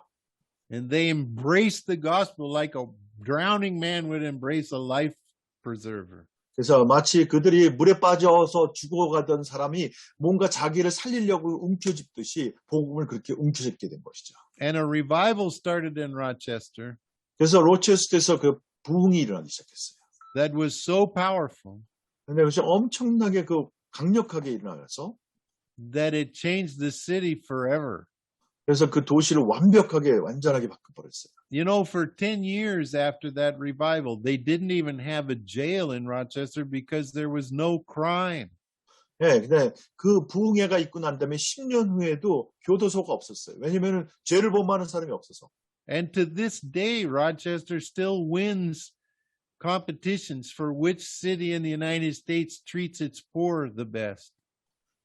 And they embraced the gospel like a drowning man would embrace a life preserver. 그래서 마치 그들이 물에 빠져서 죽어가던 사람이 뭔가 자기를 살리려고 움켜쥐듯이 복음을 그렇게 움켜잡게 된 것이죠. And a revival started in Rochester. 그래서 로체스터에서 그 부흥이 일어나기 시작했어요. that was so powerful 근데 그것이 엄청나게 강력하게 일어나서 that it changed the city forever. 그래서 그 도시를 완전하게 바꿔버렸어요. You know, for 10 years after that revival, they didn't even have a jail in Rochester because there was no crime. 예, 근데 그 부흥회가 있고 난 다음에 10년 후에도 교도소가 없었어요. 왜냐면은 죄를 범하는 사람이 없어서. And to this day, Rochester still wins competitions for which city in the United States treats its poor the best.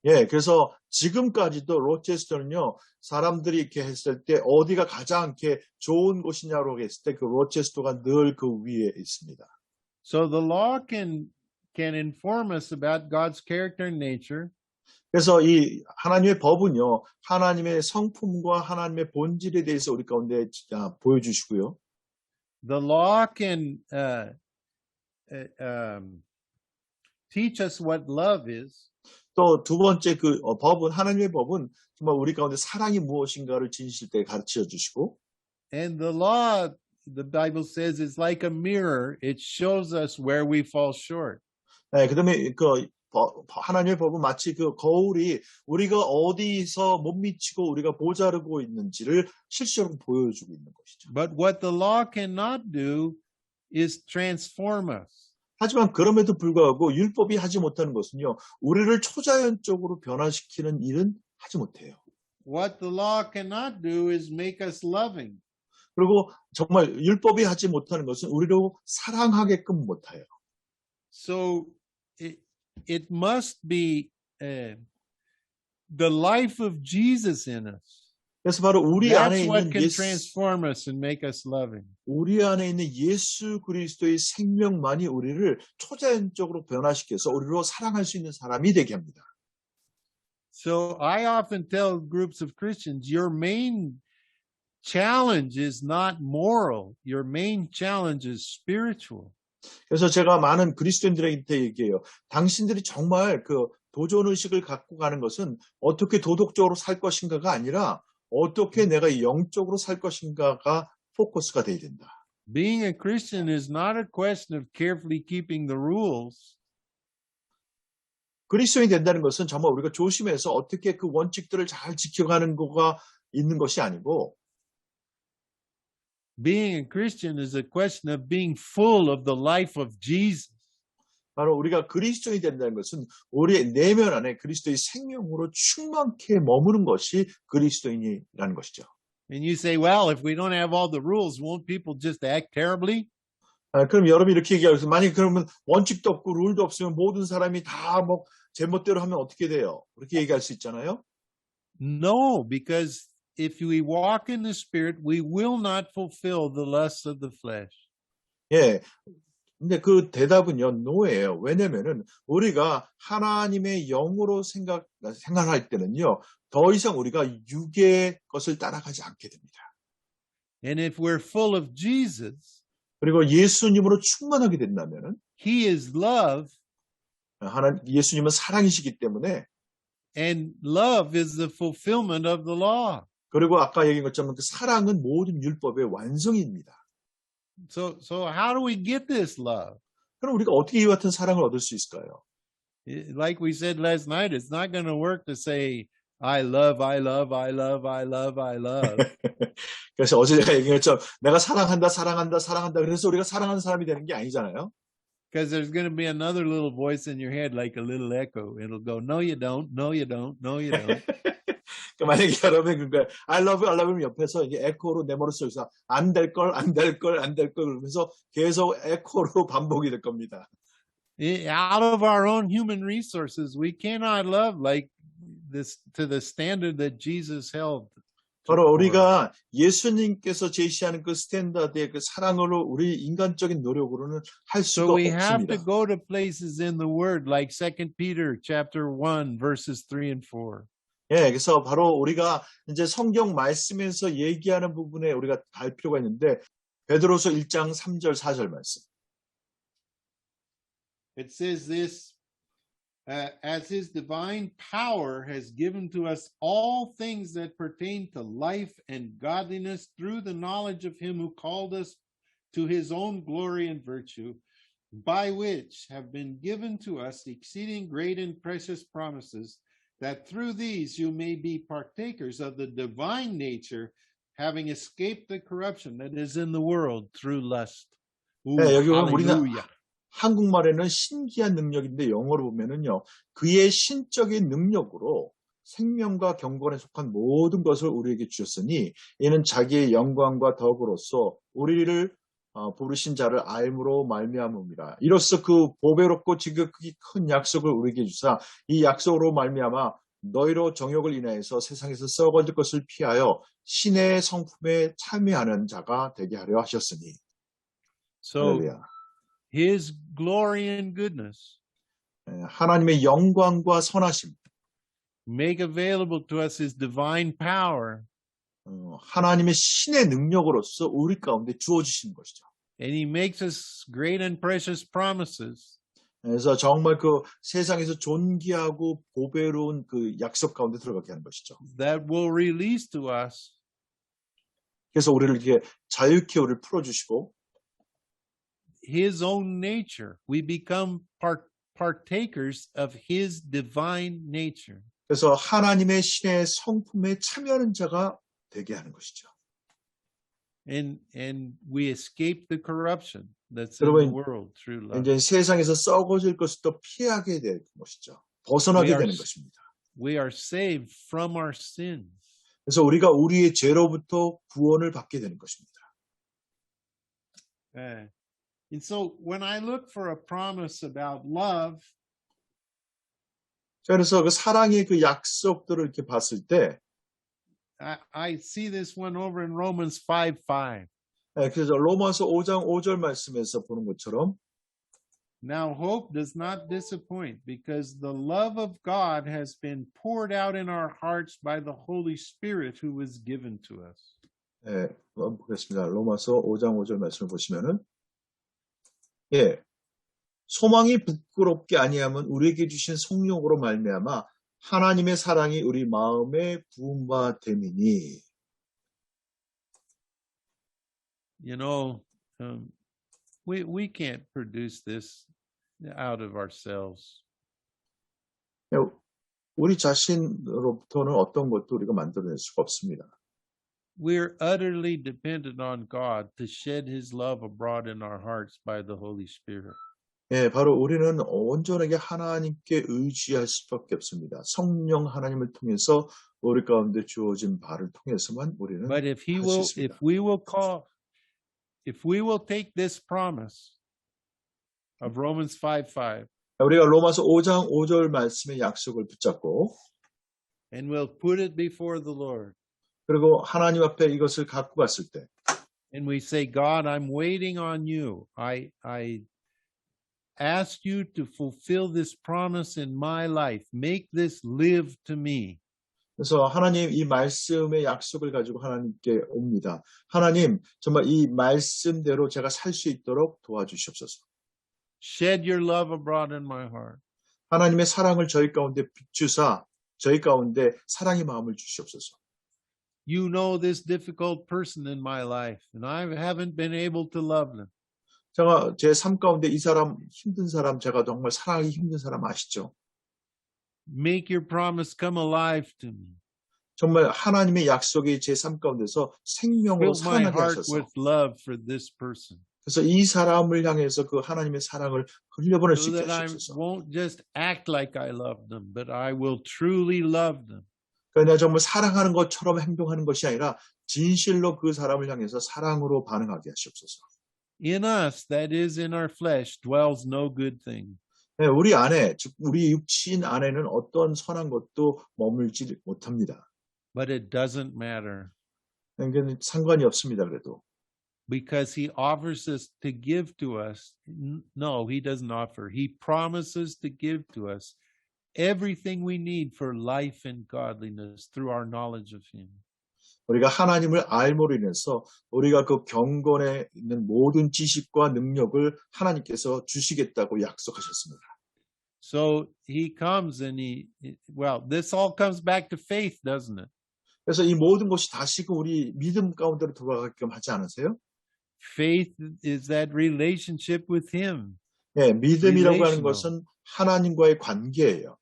예, 그래서 지금까지도 로체스터는요, 사람들이 이렇게 했을 때 어디가 가장 이렇게 좋은 곳이냐고 했을 때 그 로체스터가 늘 그 위에 있습니다. So the law can inform us about God's character and nature. 그래서 이 하나님의 법은요, 하나님의 성품과 하나님의 본질에 대해서 우리 가운데 보여주시고요. The law can teach us what love is. 또 두 번째 법은 하나님의 법은 정말 우리 가운데 사랑이 무엇인가를 지니실 때 가르쳐 주시고. And the law, the Bible says, is like a mirror. It shows us where we fall short. 네, 그다음에 하나님의 법은 마치 그 거울이 우리가 어디서 못 미치고 우리가 모자르고 있는지를 실제로 보여주고 있는 것이죠. But what the law cannot do is transform us. 하지만 그럼에도 불구하고 율법이 하지 못하는 것은요, 우리를 초자연적으로 변화시키는 일은 하지 못해요. What the law cannot do is make us loving. 그리고 정말 율법이 하지 못하는 것은 우리를 사랑하게끔 못해요. So it must be the life of Jesus in us. 그래서 바로 우리 안에 That's what 있는 can transform us and make us loving. 우리 안에 있는 예수 그리스도의 생명만이 우리를 초자연적으로 변화시켜서 우리로 사랑할 수 있는 사람이 되게 합니다. So I often tell groups of Christians, your main challenge is not moral. Your main challenge is spiritual. 그래서 제가 많은 그리스도인들한테 얘기해요. 당신들이 정말 그 도전 의식을 갖고 가는 것은 어떻게 도덕적으로 살 것인가가 아니라 어떻게 내가 영적으로 살 것인가가 포커스가 돼야 된다. Being a Christian is not a question of carefully keeping the rules. 그리스도인이 된다는 것은 정말 우리가 조심해서 어떻게 그 원칙들을 잘 지켜가는 거가 있는 것이 아니고 Being a Christian is a question of being full of the life of Jesus. 바로 우리가 그리스도인이 된다는 것은 우리의 내면 안에 그리스도의 생명으로 충만케 머무는 것이 그리스도인이라는 것이죠. And you say, well, if we don't have all the rules, won't people just act terribly? 그럼 여러분이 이렇게 얘기하고 만약에 그러면 원칙도 없고 룰도 없으면 모든 사람이 다 뭐 제멋대로 하면 어떻게 돼요? 그렇게 얘기할 수 있잖아요. No, because if we walk in the Spirit, we will not fulfill the lusts of the flesh. 예. 근데 그 대답은요, no예요. 왜냐면은 우리가 하나님의 영으로 생각할 때는요, 더 이상 우리가 육의 것을 따라가지 않게 됩니다. And if we're full of Jesus, 그리고 예수님으로 충만하게 된다면은 He is love, 예수님은 사랑이시기 때문에 and love is the fulfillment of the law. 그리고 아까 얘기한 것처럼 그 사랑은 모든 율법의 완성입니다. So how do we get this love? 그럼 우리가 어떻게 이와 같은 사랑을 얻을 수 있을까요? Like we said last night, it's not going to work to say, I love, I love, I love, I love, I love. 그래서 어제 제가 얘기한 것처럼 내가 사랑한다, 사랑한다, 사랑한다. 그래서 우리가 사랑하는 사람이 되는 게 아니잖아요. Because there's going to be another little voice in your head, like a little echo. It'll go, no, you don't, no, you don't, no, you don't. 만약에 여러분이 그러니까 I love you 옆에서 이게 에코로 내 머릿속에서 안 될 걸, 안 될 걸, 안 될 걸 그러면서 계속 에코로 반복이 될 겁니다. Out of our own human resources, we cannot love like this to the standard that Jesus held. 바로 우리가 예수님께서 제시하는 그 스탠다드의 그 사랑으로 우리 인간적인 노력으로는 할 수가 So we have to 없습니다. go to places in the Word, like 2 Peter chapter 1, verses 3 and 4. 예, 그래서 바로 우리가 이제 성경 말씀에서 얘기하는 부분에 우리가 갈 필요가 있는데 베드로서 1장 3절 4절 말씀. It says this, as his divine power has given to us all things that pertain to life and godliness through the knowledge of him who called us to his own glory and virtue, by which have been given to us exceeding great and precious promises, that through these you may be partakers of the divine nature, having escaped the corruption that is in the world through lust. Ooh, 네, 여기 보면 우리는 hallelujah. 한국말에는 신기한 능력인데 영어로 보면은요, 그의 신적인 능력으로 생명과 경건에 속한 모든 것을 우리에게 주셨으니 이는 자기의 영광과 덕으로서 우리를 부르신 자를 알므로 말미암음이라. 이로써 그 보배롭고 지극히 큰 약속을 우리에게 주사 이 약속으로 말미암아 너희로 정욕을 인하여서 세상에서 썩어질 것을 피하여 신의 성품에 참여하는 자가 되게 하려 하셨으니. So 할렐루야. his glory and goodness 하나님의 영광과 선하심, make available to us his divine power, 하나님의 신의 능력으로서 우리 가운데 주어지신 것이죠. and he makes us great and precious promises 그래서 정말 그 세상에서 존귀하고 보배로운 그 약속 가운데 들어가게 하는 것이죠. that will release to us 그래서 우리를 이렇게 자유케 우리를 풀어주시고 his own nature. We become partakers of his divine nature. 그래서 하나님의 신의 성품에 참여하는 자가 되게 하는 것이죠. And we escape the corruption that's in the world through love. 이제 세상에서 썩어질 것을 또 피하게 될 것이죠. 벗어나게 되는 것입니다. We are saved from our sins. 그래서 우리가 우리의 죄로부터 구원을 받게 되는 것입니다. And so when I look for a promise about love, 그래서 그 사랑의 그 약속들을 이렇게 봤을 때 I see this one over in Romans 5:5. 그래서 로마서 5장 5절 말씀에서 보는 것처럼 Now hope does not disappoint, because the love of God has been poured out in our hearts by the Holy Spirit who was given to us. 보겠습니다. 로마서 5장 5절 말씀을 보시면은 소망이 부끄럽게 아니하면 우리에게 주신 성령으로 말미암아 하나님의 사랑이 우리 마음에 부음바 됨이니. You know, we can't produce this out of ourselves. 우리 자신으로부터는 어떤 것도 우리가 만들어낼 수가 없습니다. We're utterly dependent on God to shed his love abroad in our hearts by the Holy Spirit. 바로 우리는 온전하게 하나님께 의지할 수밖에 없습니다. 성령 하나님을 통해서 우리 가운데 주어진 바를 통해서만 우리는 But 할 수 있습니다. if we will take this promise of Romans 5:5 우리가 로마서 5장 5절 말씀의 약속을 붙잡고 and we'll put it before the Lord. 그리고 하나님 앞에 이것을 갖고 갔을 때 And we say, God, I'm waiting on you. I ask you to fulfill this promise in my life. Make this live to me. 그래서 하나님 이 말씀의 약속을 가지고 하나님께 옵니다. 하나님 정말 이 말씀대로 제가 살 수 있도록 도와주시옵소서. Shed your love abroad in my heart. 하나님의 사랑을 저희 가운데 비추사 저희 가운데 사랑의 마음을 주시옵소서. You know this difficult person in my life, and I haven't been able to love them. 제가 제 삶 가운데 이 사람 힘든 사람 제가 정말 사랑하기 힘든 사람 아시죠? Make your promise come alive to me. 정말 하나님의 약속이 제 삶 가운데서 생명으로 Fill my 살아나게 heart 하셔서 with love for this person, 그래서 이 사람을 향해서 그 하나님의 사랑을 흘려보낼 수 so 있게 that I 하시옵소서. won't just act like I love them, but I will truly love them. 그러나 정말 사랑하는 것처럼 행동하는 것이 아니라 진실로 그 사람을 향해서 사랑으로 반응하게 하시옵소서. In us, that is in our flesh, dwells no good thing. 우리 안에, 즉 우리 육신 안에는 어떤 선한 것도 머물지 못합니다. But it doesn't matter, 그러니까 상관이 없습니다. 그래도 because he offers us to give to us. No, he doesn't offer. He promises to give to us everything we need for life and godliness through our knowledge of him. 우리가 하나님을 알므로 인해서 우리가 그 경건에 있는 모든 지식과 능력을 하나님께서 주시겠다고 약속하셨습니다. So he comes and this all comes back to faith, doesn't it? 그래서 이 모든 것이 다시금 우리 믿음 가운데로 돌아가게끔 하지 않으세요? Faith is that relationship with him. 예, 믿음이라고 하는 Relational. 것은 하나님과의 관계예요.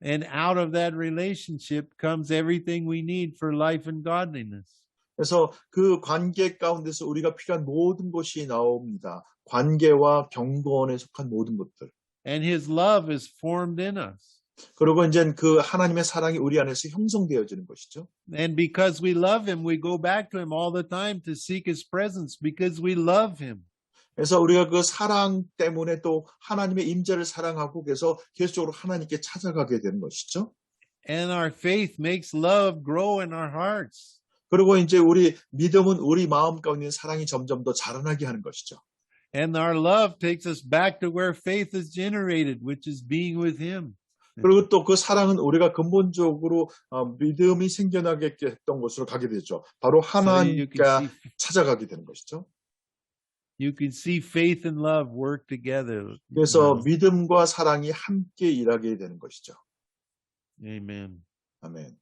And out of that relationship comes everything we need for life and godliness. 그래서 그 관계 가운데서 우리가 필요한 모든 것이 나옵니다. 관계와 경건에 속한 모든 것들. And his love is formed in us. 그리고 이제 그 하나님의 사랑이 우리 안에서 형성되어지는 것이죠. And because we love him, we go back to him all the time to seek his presence because we love him. 그래서 우리가 그 사랑 때문에 또 하나님의 임재를 사랑하고 그래서 계속적으로 하나님께 찾아가게 되는 것이죠. And our faith makes love grow in our hearts. 그리고 이제 우리 믿음은 우리 마음 가운데 있는 사랑이 점점 더 자라나게 하는 것이죠. And our love takes us back to where faith is generated, which is being with him. 그리고 또 그 사랑은 우리가 근본적으로 믿음이 생겨나게 했던 곳으로 가게 되죠. 바로 하나님께 찾아가게 되는 것이죠. You can see faith and love work together. 그래서 믿음과 사랑이 함께 일하게 되는 것이죠. Amen. 아멘.